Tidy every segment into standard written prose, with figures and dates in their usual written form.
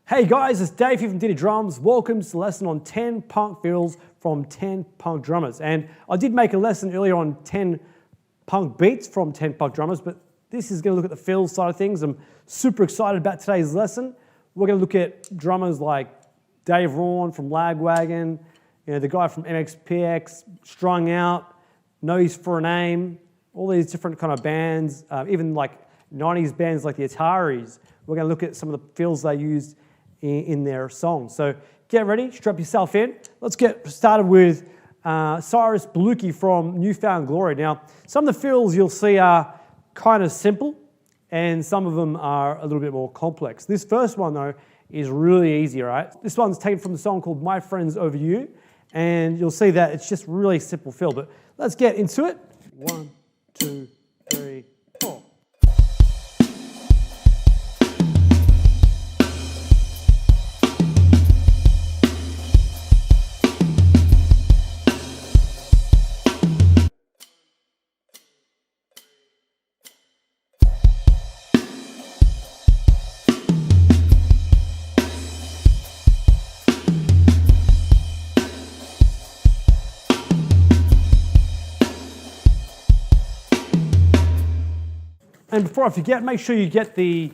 Hey guys, it's Dave here from Diddy Drums. Welcome to the lesson on 10 punk fills from 10 punk drummers. And I did make a lesson earlier on 10 punk beats from 10 punk drummers, but this is going to look at the fills side of things. I'm super excited about today's lesson. We're going to look at drummers like Dave Rawn from Laggg Wagon, the guy from MXPX, Strung Out, Nose for a Name, all these different kind of bands, even like 90s bands like the Ataris. We're going to look at some of the fills they used in their songs. So get ready, strap yourself in. Let's get started with Cyrus Beluki from Newfound Glory. Now, some of the fills you'll see are kind of simple and some of them are a little bit more complex. This first one though is really easy, right? This one's taken from the song called My Friends Over You, and you'll see that it's just really simple fill, but let's get into it. 1, 2, 3, 4. And before I forget, make sure you get the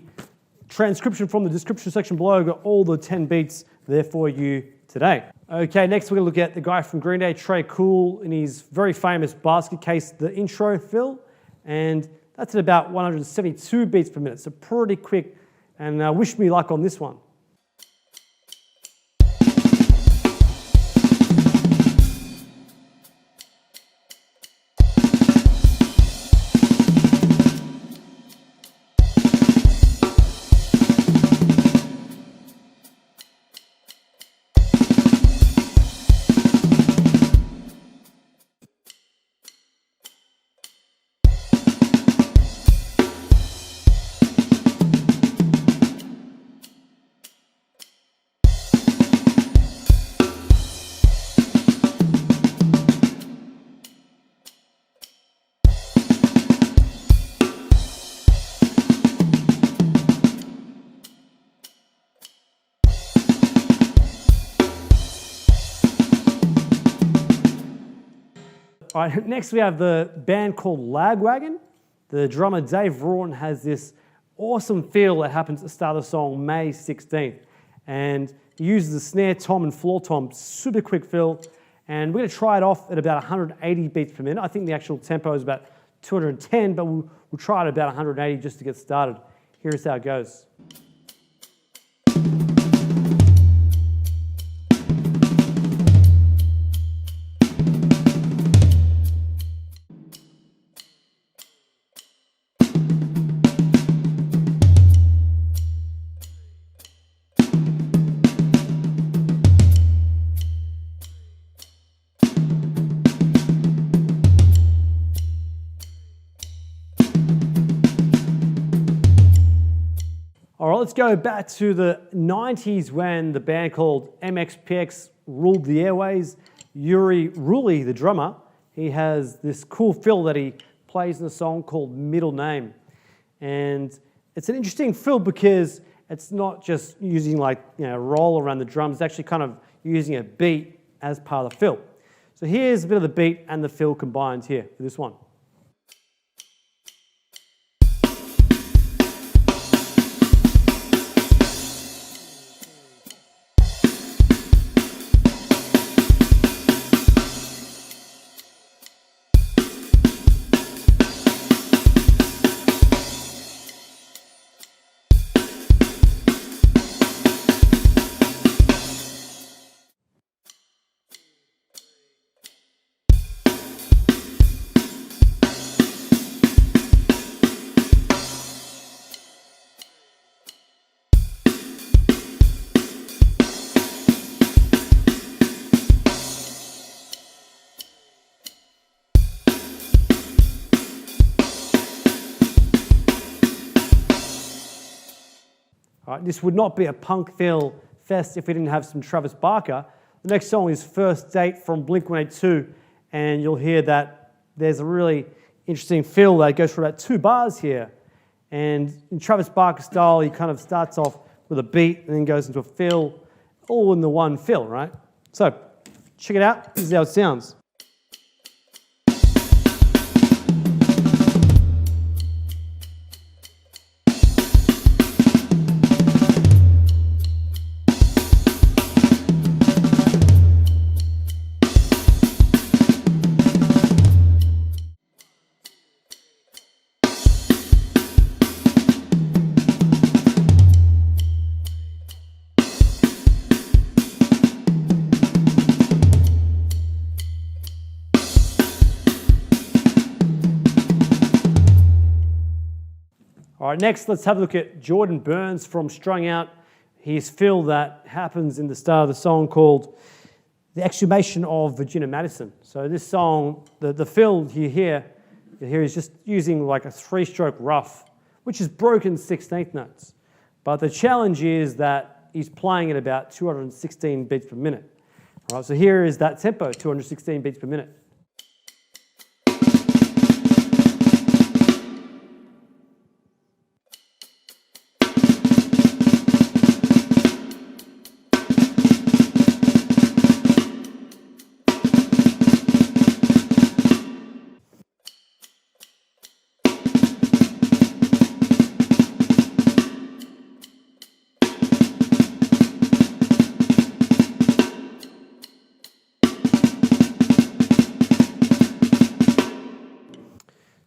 transcription from the description section below. I've got all the 10 beats there for you today. Okay, next we're going to look at the guy from Green Day, Trey Cool, in his very famous Basket Case, the intro fill. And that's at about 172 beats per minute, so pretty quick. And wish me luck on this one. All right, next we have the band called Laggg Wagon. The drummer Dave Rawn has this awesome feel that happens at the start of the song, May 16th. And he uses the snare tom and floor tom, super quick fill. And we're going to try it off at about 180 beats per minute. I think the actual tempo is about 210, but we'll try it at about 180 just to get started. Here's how it goes. All right, let's go back to the 90s when the band called MXPX ruled the airways. Rory, the drummer, he has this cool fill that he plays in a song called Middle Name. And it's an interesting fill because it's not just using roll around the drums, it's actually kind of using a beat as part of the fill. So here's a bit of the beat and the fill combined here for this one. All right, this would not be a punk fill fest if we didn't have some Travis Barker. The next song is First Date from Blink-182, and you'll hear that there's a really interesting fill that goes for about 2 bars here. And in Travis Barker style, he kind of starts off with a beat and then goes into a fill, all in the one fill, right? So check it out. This is how it sounds. All right, next let's have a look at Jordan Burns from Strung Out. His fill that happens in the start of the song called The Exhumation of Virgina Madison. So this song, the fill you hear is just using like a 3-stroke rough, which is broken 16th notes. But the challenge is that he's playing at about 216 beats per minute. All right, so here is that tempo, 216 beats per minute.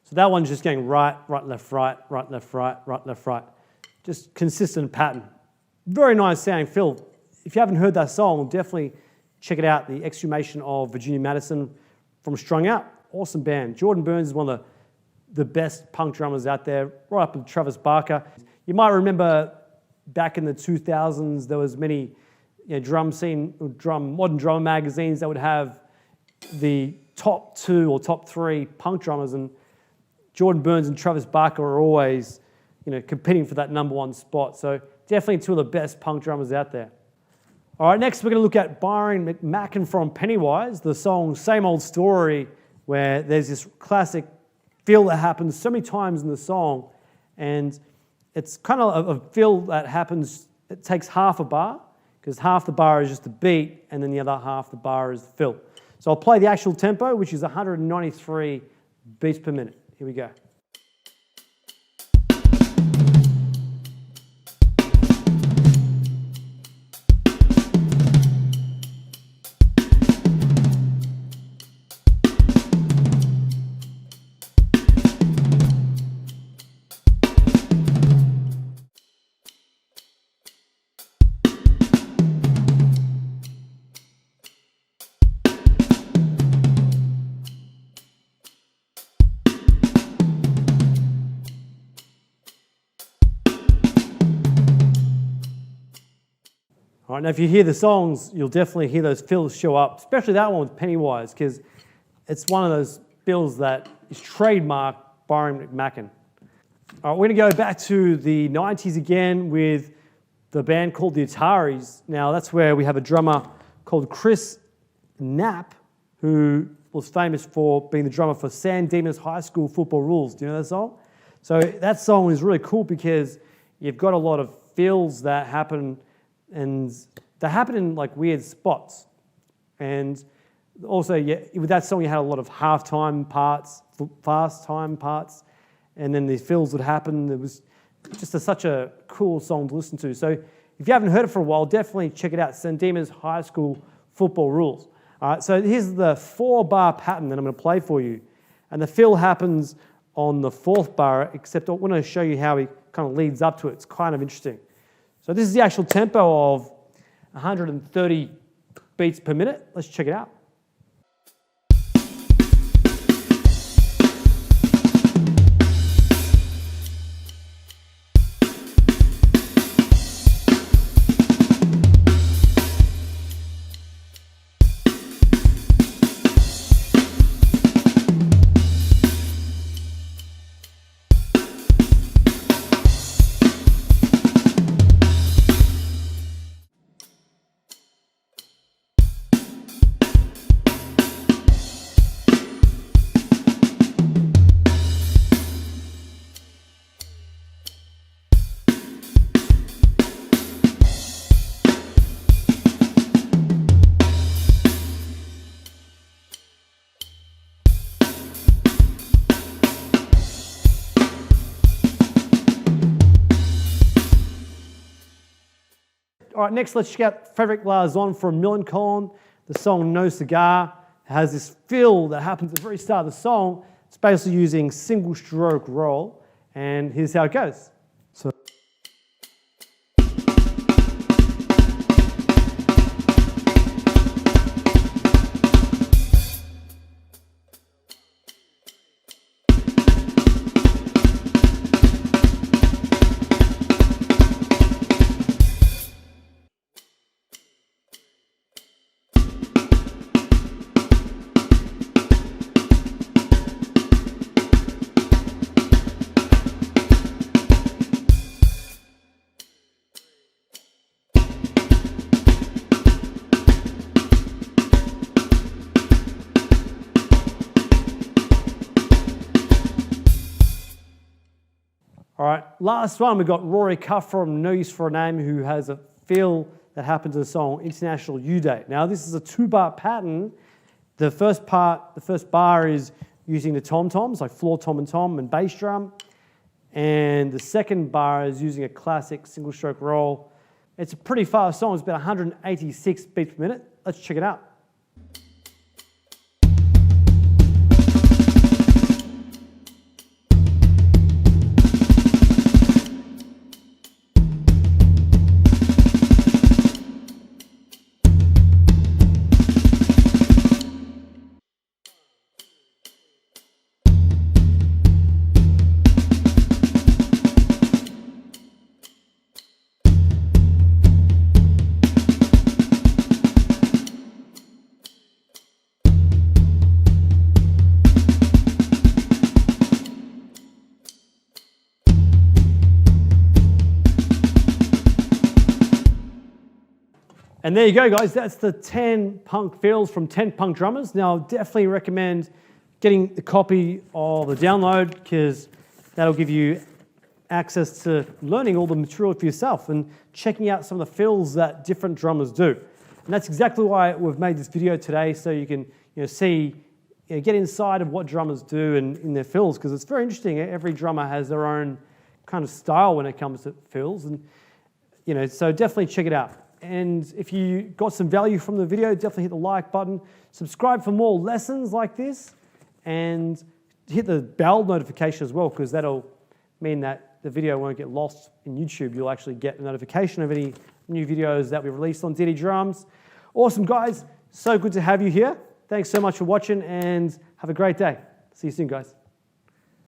So that one's just going right, right, left, right, right, left, right, right, left, right. Just consistent pattern. Very nice sounding fill. If you haven't heard that song, definitely check it out. The Exhumation of Virginia Madison from Strung Out. Awesome band. Jordan Burns is one of the best punk drummers out there, right up with Travis Barker. You might remember back in the 2000s, there was many drum scene, modern drummer magazines that would have the top 2 or top 3 punk drummers, and Jordan Burns and Travis Barker are always, competing for that #1 spot. So definitely 2 of the best punk drummers out there. All right, next we're going to look at Byron McMacken from Pennywise, the song Same Old Story, where there's this classic fill that happens so many times in the song, and it's kind of a fill that happens, it takes half a bar, because half the bar is just a beat, and then the other half the bar is the fill. So I'll play the actual tempo, which is 193 beats per minute. Here we go. All right, now if you hear the songs, you'll definitely hear those fills show up, especially that one with Pennywise, because it's one of those fills that is trademarked Byron McMacken. All right, we're going to go back to the 90s again with the band called the Ataris. Now that's where we have a drummer called Chris Knapp, who was famous for being the drummer for San Dimas High School Football Rules. Do you know that song? So that song is really cool because you've got a lot of fills that happen, and they happen in like weird spots. And also, with that song, you had a lot of half-time parts, fast-time parts, and then the fills would happen. It was just such a cool song to listen to. So if you haven't heard it for a while, definitely check it out, San Dimas High School Football Rules. All right, so here's the 4-bar pattern that I'm going to play for you. And the fill happens on the 4th bar, except I want to show you how he kind of leads up to it. It's kind of interesting. So this is the actual tempo of 130 beats per minute. Let's check it out. All right, next let's check out Frederick Larzon from Millencolin. The song No Cigar has this fill that happens at the very start of the song. It's basically using single stroke roll, and here's how it goes. So. All right, last one, we've got Rory Cuff from No Use for a Name, who has a feel that happened to the song International U Day. Now, this is a 2-bar pattern. The first bar is using the tom-toms, like floor tom and bass drum. And the second bar is using a classic single stroke roll. It's a pretty fast song. It's about 186 beats per minute. Let's check it out. And there you go, guys. That's the 10 punk fills from 10 punk drummers. Now, definitely recommend getting the copy of the download, because that'll give you access to learning all the material for yourself and checking out some of the fills that different drummers do. And that's exactly why we've made this video today, so you can see, get inside of what drummers do in their fills, because it's very interesting. Every drummer has their own kind of style when it comes to fills, and so definitely check it out. And if you got some value from the video, definitely hit the like button. Subscribe for more lessons like this, and hit the bell notification as well, because that'll mean that the video won't get lost in YouTube. You'll actually get a notification of any new videos that we release on DD Drums. Awesome, guys. So good to have you here. Thanks so much for watching, and have a great day. See you soon, guys.